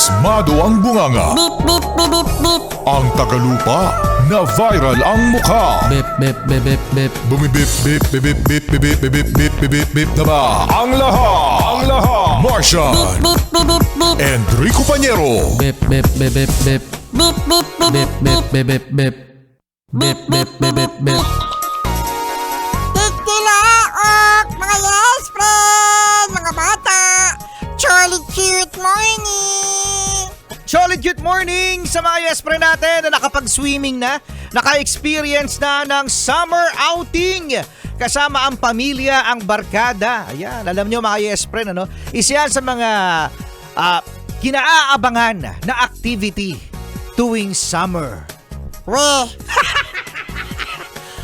Pasmado ang bunganga. Beep, beep, beep, beep, beep. Ang tagalupa na viral ang mukha. Bip, bip, bip, bip, bip. Bumibip, bip, bip, bip, bip, bip, bip, bip, bip, bip, bip, bip na ba? Ang lahat! Marshan! Beep, beep, beep, beep. Enrico Pañero! Bip, bip, bip, bip, bip. Beep, beep, beep, Bip, beep, bip, bip, bip, bip. Bip, bip, bip, bip, bip. Tikilaok, mga yes friend, mga bata. Jolly cute morning. Solid good morning sa mga yes friend natin na nakapag-swimming na, naka-experience na ng summer outing. Kasama ang pamilya, ang barkada. Ayan, alam nyo mga yes friend, ano? Isa yan sa mga kinaabangan na activity tuwing summer. Weh.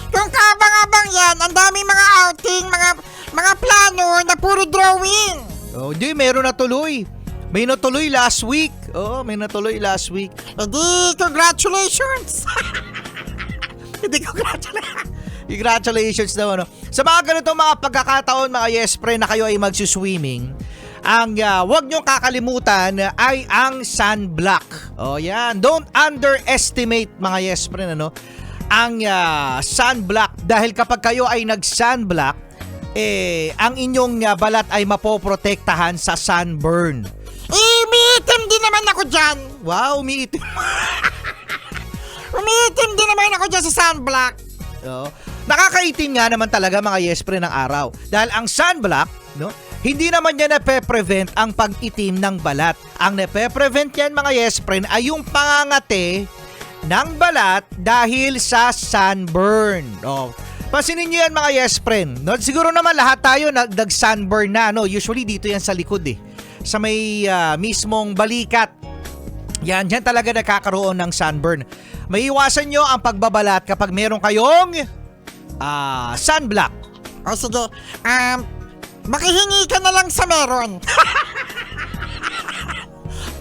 Kung kabang-abang yan, ang daming mga outing, mga plano na puro drawing. Oh, di, meron na tuloy. May natuloy last week. Oh, may natuloy last week. Edi, congratulations. Hindi, congratulations naman. No? Sa mga ganitong mga pagkakataon, mga yes friend, na kayo ay magsuswimming, ang wag nyo kakalimutan ay ang sunblock. Oh, yan. Don't underestimate, mga yes friend, ano, ang sunblock. Dahil kapag kayo ay nag-sunblock, ang inyong balat ay mapoprotektahan sa sunburn. Umiitim din naman ako dyan. Wow, umiitim. Umiitim din naman ako dyan sa sunblock. Oh. Nakakaitim nga naman talaga mga yes friend ng araw. Dahil ang sunblock, no, hindi naman niya nape-prevent ang pag-itim ng balat. Ang nape-prevent yan mga yes friend ay yung pangangate ng balat dahil sa sunburn. Oh. Pansinin nyo yan mga yes friend. No? Siguro naman lahat tayo nag-sunburn na. No? Usually dito yan sa likod sa may mismong balikat. Yan, dyan talaga nakakaroon ng sunburn. May iwasan nyo ang pagbabalat kapag meron kayong sunblock. O sige, makihingi ka na lang sa meron.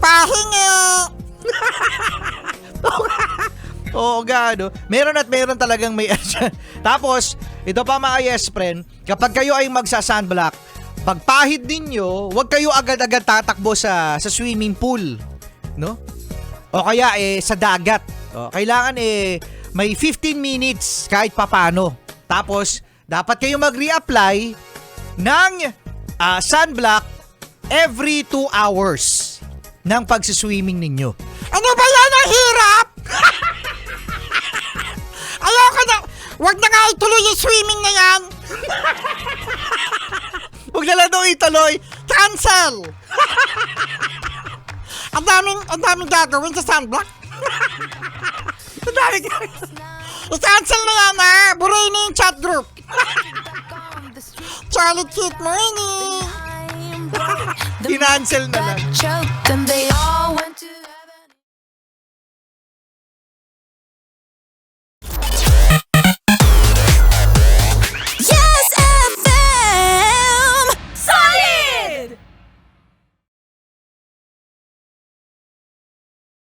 Pahingi. Oo nga, no? Meron at meron talagang may Tapos, ito pa mga yes friend, kapag kayo ay magsa-sunblock, pagpahid ninyo, huwag kayo agad-agad tatakbo sa swimming pool, no? O kaya sa dagat. O, kailangan may 15 minutes kahit papano. Tapos, dapat kayo mag-reapply ng sunblock every 2 hours ng pagsiswimming ninyo. Ano ba yan? Ang hirap! Ayoko na. Wag na nga ituloy yung swimming na yan. Huwag na lang daw ituloy. Cancel! Ang daming gagawin sa sunblock. Ang dami gagawin. I-cancel na yan ha. Buray na yung chat group. Charlie cute morning. Kinancel na lang. Choked and they all went